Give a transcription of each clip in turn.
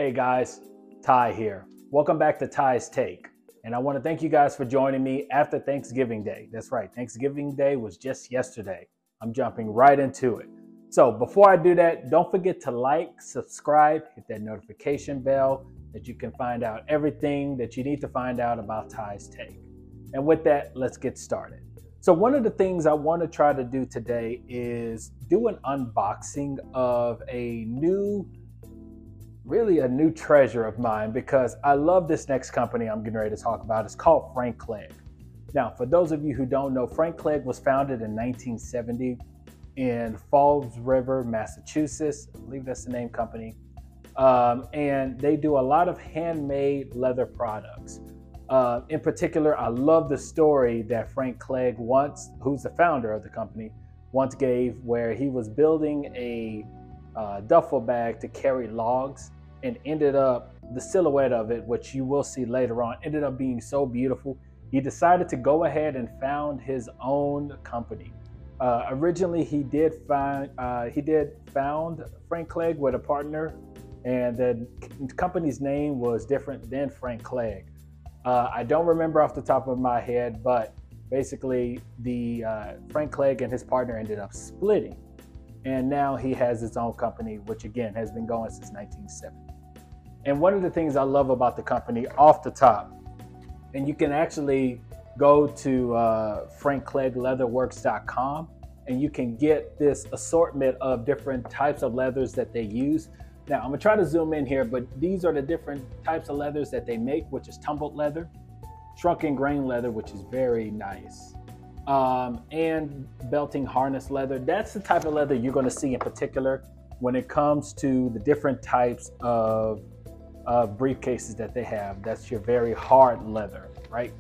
Hey guys, Ty here. Welcome back to Ty's Take. And I want to thank you guys for joining me after Thanksgiving Day. That's right, Thanksgiving Day was just yesterday. I'm jumping right into it. So before I do that, don't forget to like, subscribe, hit that notification bell that you can find out everything that you need to find out about Ty's Take. And with that, let's get started. So one of the things I want to try to do today is do an unboxing of a new treasure of mine, because I love this next company I'm getting ready to talk about. It's called Clegg. Now, for those of you who don't know, Clegg was founded in 1970 in Falls River, Massachusetts. I believe that's the name company. And they do a lot of handmade leather products. In particular, I love the story that Clegg once, who's the founder of the company, once gave, where he was building a duffel bag to carry logs, and ended up, the silhouette of it, which you will see later on, ended up being so beautiful. He decided to go ahead and found his own company. Originally, he did found Clegg with a partner, and the company's name was different than Clegg. I don't remember off the top of my head, but basically the Clegg and his partner ended up splitting. And now he has his own company, which again has been going since 1970. And one of the things I love about the company off the top, and you can actually go to frankcleggleatherworks.com and you can get this assortment of different types of leathers that they use. Now I'm gonna try to zoom in here, but these are the different types of leathers that they make, which is tumbled leather, shrunken grain leather, which is very nice, and belting harness leather. That's the type of leather you're going to see in particular when it comes to the different types of briefcases that they have. That's your very hard leather, right?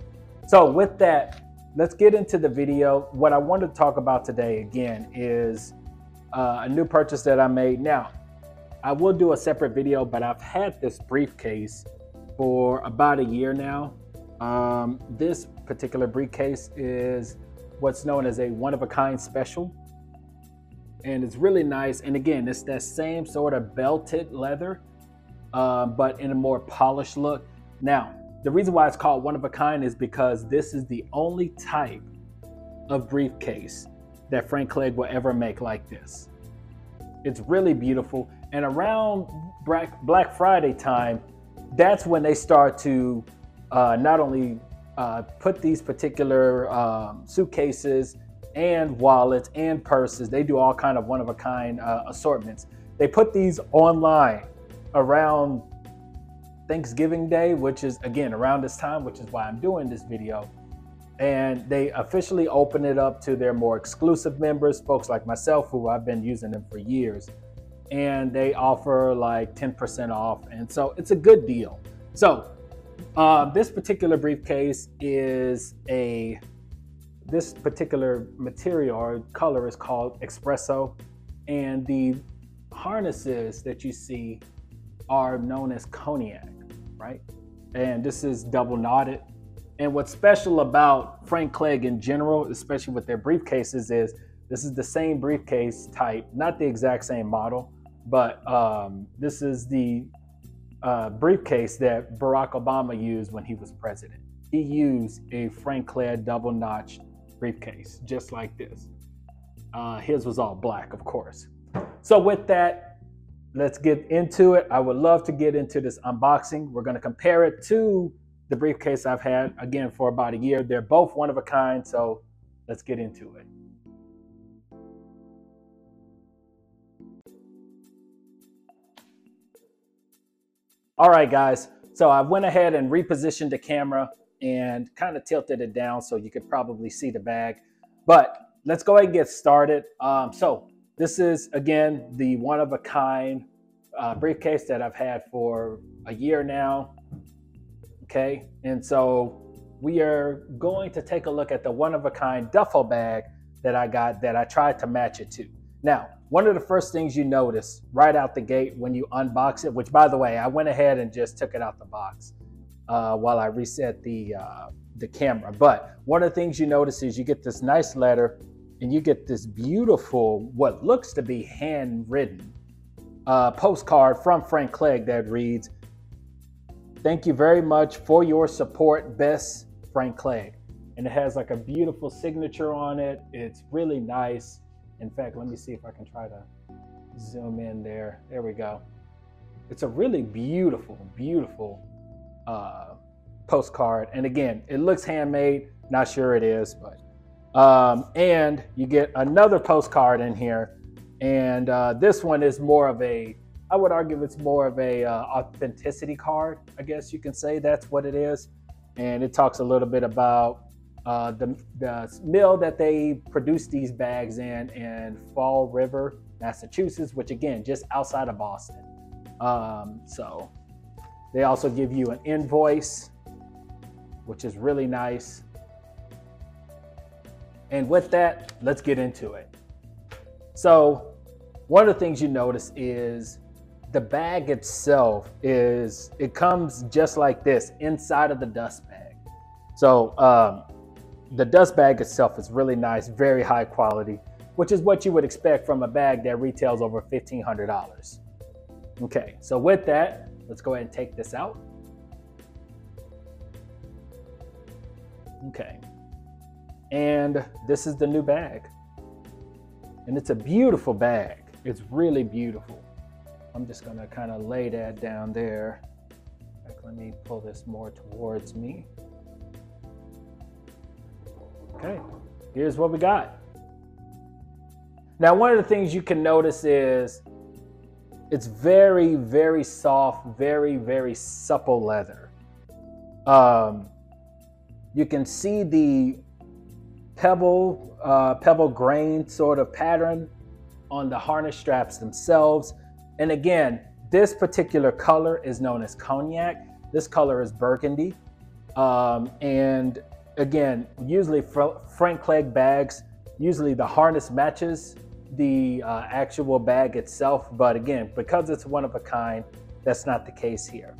So with that, let's get into the video. What I want to talk about today again is a new purchase that I made. Now, I will do a separate video, but I've had this briefcase for about a year now. This particular briefcase is what's known as a one-of-a-kind special, and it's really nice. And again, it's that same sort of belted leather, but in a more polished look. Now, the reason why it's called one-of-a-kind is because this is the only type of briefcase that Clegg will ever make like this. It's really beautiful. And around Black Friday time, that's when they start to not only put these particular suitcases and wallets and purses. They do all kind of one-of-a-kind assortments. They put these online around Thanksgiving Day, which is again around this time, which is why I'm doing this video. And they officially open it up to their more exclusive members, folks like myself, who I've been using them for years. And they offer like 10% off. And so it's a good deal. So this particular briefcase is this particular material or color is called espresso, and the harnesses that you see are known as cognac, right? And this is double knotted. And what's special about Clegg in general, especially with their briefcases, is this is the same briefcase type, not the exact same model, but this is the briefcase that Barack Obama used when he was president. He used a Clegg double-notched briefcase, just like this. His was all black, of course. So with that, let's get into it. I would love to get into this unboxing. We're going to compare it to the briefcase I've had, again, for about a year. They're both one of a kind, so let's get into it. All right, guys, so I went ahead and repositioned the camera and kind of tilted it down so you could probably see the bag. But let's go ahead and get started. So this is, again, the one-of-a-kind briefcase that I've had for a year now. Okay, and so we are going to take a look at the one-of-a-kind duffel bag that I got, that I tried to match it to. Now, one of the first things you notice right out the gate when you unbox it, which by the way, I went ahead and just took it out the box while I reset the camera. But one of the things you notice is you get this nice letter and you get this beautiful, what looks to be handwritten postcard from Frank Clegg that reads, "Thank you very much for your support, best Frank Clegg." And it has like a beautiful signature on it. It's really nice. In fact, let me see if I can try to zoom in there. There we go. It's a really beautiful, beautiful postcard. And again, it looks handmade. Not sure it is, but and you get another postcard in here. And this one is more of a, I would argue it's more of a authenticity card, I guess you can say that's what it is. And it talks a little bit about the mill that they produce these bags in Fall River, Massachusetts, which again, just outside of Boston. So they also give you an invoice, which is really nice. And with that, let's get into it. So one of the things you notice is the bag itself it comes just like this inside of the dust bag. So the dust bag itself is really nice, very high quality, which is what you would expect from a bag that retails over $1,500. Okay, so with that, let's go ahead and take this out. Okay, and this is the new bag. And it's a beautiful bag. It's really beautiful. I'm just gonna kind of lay that down there. Let me pull this more towards me. Okay, here's what we got. Now, one of the things you can notice is it's very, very soft, very, very supple leather. You can see the pebble grain sort of pattern on the harness straps themselves. And again, this particular color is known as cognac. This color is burgundy. And again, usually Frank Clegg bags, usually the harness matches the actual bag itself. But again, because it's one of a kind, that's not the case here.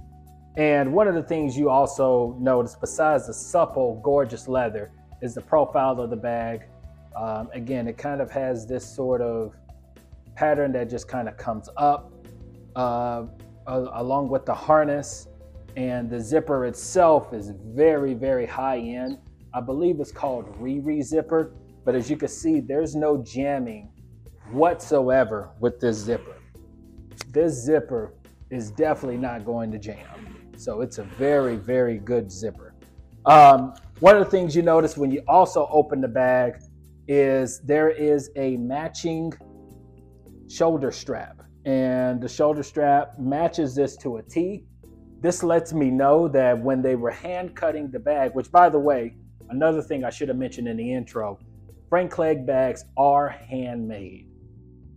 And one of the things you also notice, besides the supple, gorgeous leather, is the profile of the bag. Again, it kind of has this sort of pattern that just kind of comes up along with the harness, and the zipper itself is very, very high end. I believe it's called Riri zipper, but as you can see, there's no jamming whatsoever with this zipper. This zipper is definitely not going to jam. So it's a very, very good zipper. One of the things you notice when you also open the bag is there is a matching shoulder strap, and the shoulder strap matches this to a T. This lets me know that when they were hand cutting the bag, which by the way, another thing I should have mentioned in the intro, Frank Clegg bags are handmade.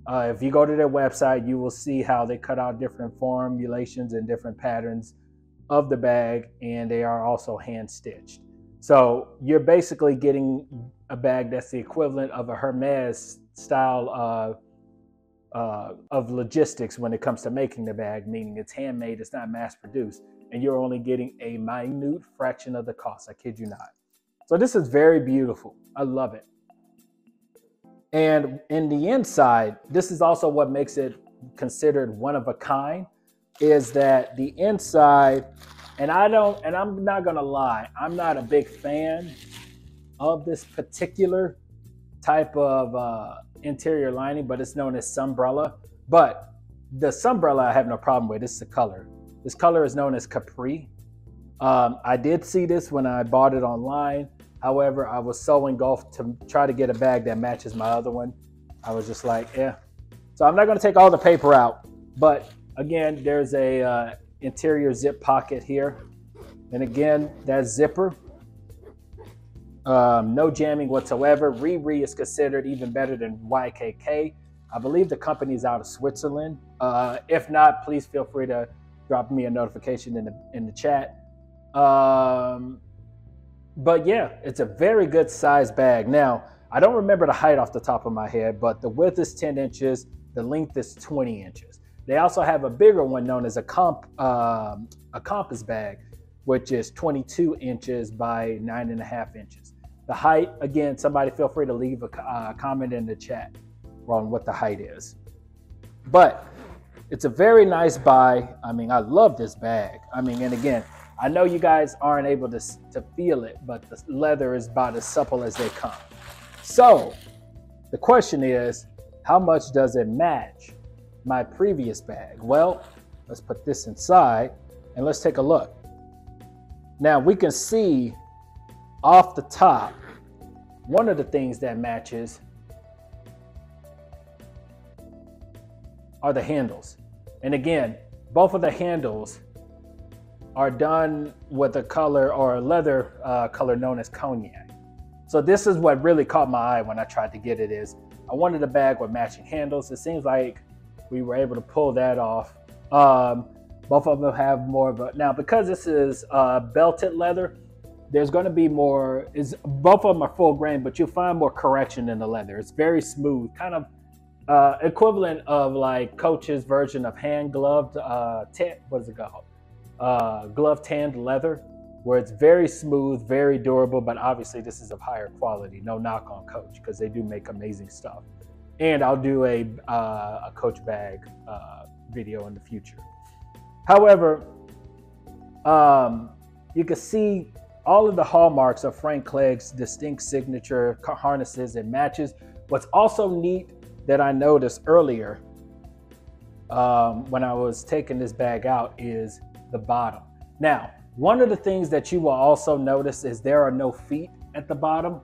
If you go to their website, you will see how they cut out different formulations and different patterns of the bag, and they are also hand stitched. So you're basically getting a bag that's the equivalent of a Hermes style of logistics when it comes to making the bag, meaning it's handmade, it's not mass produced, and you're only getting a minute fraction of the cost. I kid you not. So this is very beautiful. I love it. And in the inside, this is also what makes it considered one of a kind, is that the inside, and I'm not gonna lie, I'm not a big fan of this particular type of interior lining, but it's known as sunbrella. But the sunbrella I have no problem with. This is the color. This color is known as Capri. I did see this when I bought it online. However, I was so engulfed to try to get a bag that matches my other one. I was just like, yeah. So I'm not gonna take all the paper out, but again, there's a interior zip pocket here. And again, that zipper, no jamming whatsoever. Riri is considered even better than YKK. I believe the company is out of Switzerland. If not, please feel free to drop me a notification in the chat. But yeah, it's a very good size bag. Now, I don't remember the height off the top of my head, but the width is 10 inches, the length is 20 inches. They also have a bigger one known as a compass bag, which is 22 inches by 9.5 inches. The height, again, somebody feel free to leave a comment in the chat on what the height is. But It's a very nice buy. I mean, I love this bag. I mean, and again, I know you guys aren't able to feel it, but the leather is about as supple as they come. So the question is, how much does it match my previous bag? Well, let's put this inside and let's take a look. Now we can see off the top, one of the things that matches are the handles. And again, both of the handles are done with a color or a leather color known as cognac. So this is what really caught my eye when I tried to get it. Is I wanted a bag with matching handles. It seems like we were able to pull that off. Both of them have more of a, now because this is belted leather, there's going to be more, both of them are full grain, but you'll find more correction in the leather. It's very smooth, kind of equivalent of like Coach's version of hand gloved, what is it called? Glove tanned leather, where it's very smooth, very durable, but obviously this is of higher quality. No knock on Coach, because they do make amazing stuff. And I'll do a Coach bag video in the future. However, you can see all of the hallmarks of Frank Clegg's distinct signature harnesses and matches. What's also neat that I noticed earlier when I was taking this bag out is the bottom. Now, one of the things that you will also notice is there are no feet at the bottom,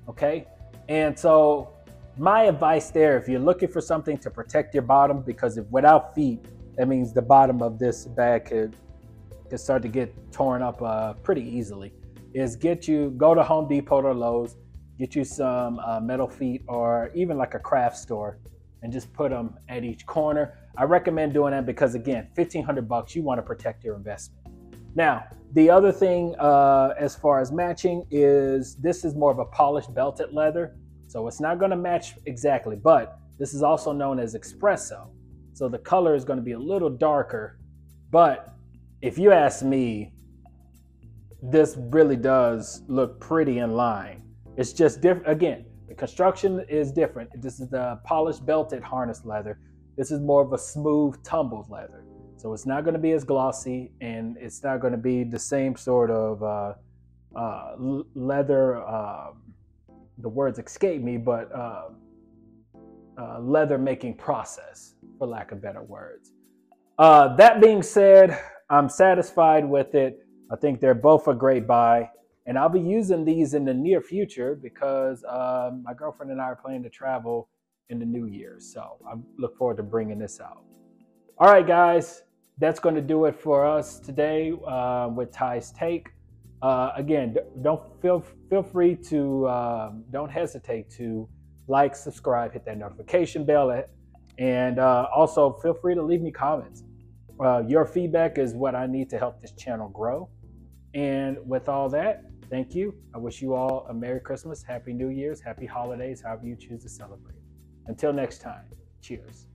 okay? And so my advice there, if you're looking for something to protect your bottom, because if without feet, that means the bottom of this bag could start to get torn up pretty easily, is go to Home Depot or Lowe's, get you some metal feet, or even like a craft store, and just put them at each corner. I recommend doing that because again, 1,500 bucks, you want to protect your investment. Now, the other thing as far as matching is this is more of a polished belted leather. So it's not going to match exactly, but this is also known as espresso. So the color is going to be a little darker, but if you ask me, this really does look pretty in line. It's just different. Again, the construction is different. This is the polished belted harness leather. This is more of a smooth tumbled leather. So it's not going to be as glossy, and it's not going to be the same sort of leather, the words escape me, but leather making process, for lack of better words. That being said, I'm satisfied with it. I think they're both a great buy, and I'll be using these in the near future because my girlfriend and I are planning to travel in the new year. So I look forward to bringing this out. All right, guys, that's going to do it for us today with Ty's Take. Again, don't hesitate to like, subscribe, hit that notification bell, and also feel free to leave me comments. Your feedback is what I need to help this channel grow. And with all that, thank you. I wish you all a Merry Christmas, Happy New Year's, Happy Holidays, however you choose to celebrate. Until next time, cheers.